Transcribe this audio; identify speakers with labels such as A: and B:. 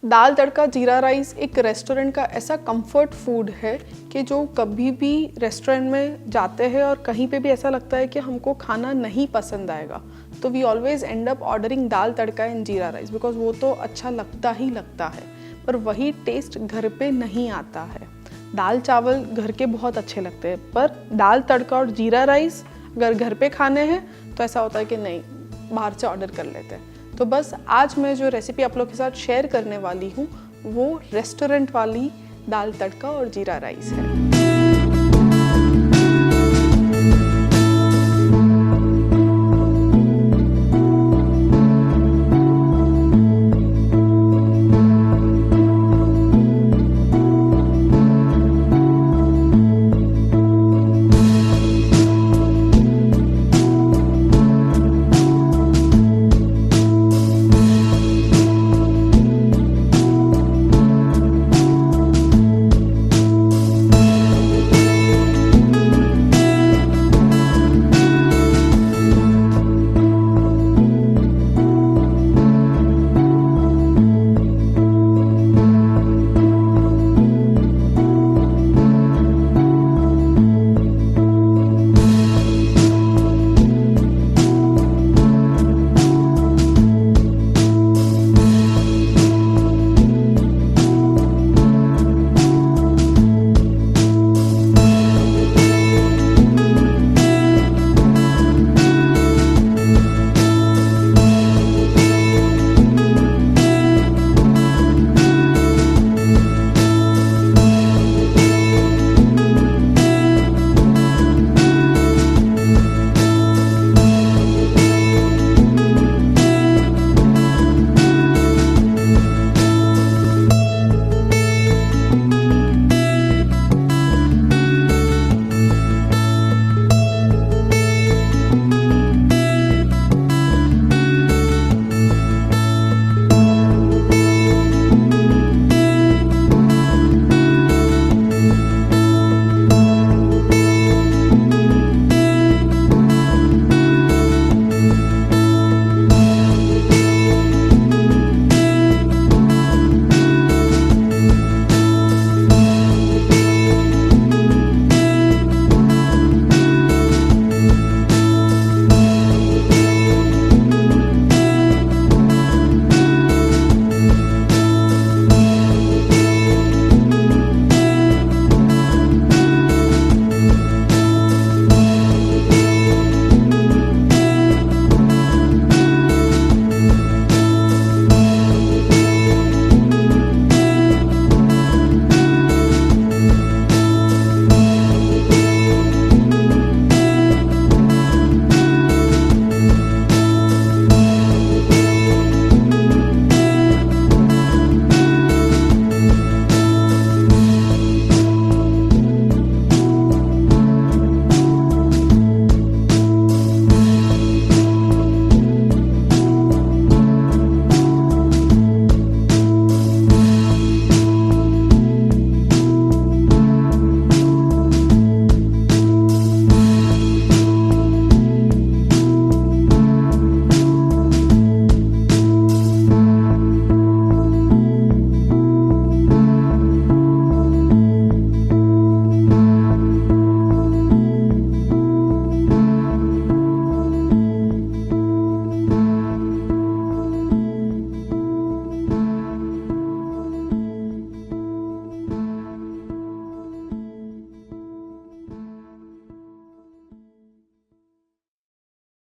A: दाल तड़का जीरा राइस एक रेस्टोरेंट का ऐसा कंफर्ट फूड है कि जो कभी भी रेस्टोरेंट में जाते हैं और कहीं पे भी ऐसा लगता है कि हमको खाना नहीं पसंद आएगा, तो we always end up ordering dal tadka and jeera rice, because वो तो अच्छा लगता ही लगता है, पर वही टेस्ट घर पे नहीं आता है। दाल चावल घर के बहुत अच्छे लगते हैं, पर दाल तड़का और जीरा राइस अगर घर पे खाने हैं तो ऐसा होता है कि नहीं, बाहर से ऑर्डर कर लेते हैं। तो बस आज मैं जो रेसिपी आप लोग के साथ शेयर करने वाली हूँ वो रेस्टोरेंट वाली दाल तड़का और जीरा राइस है।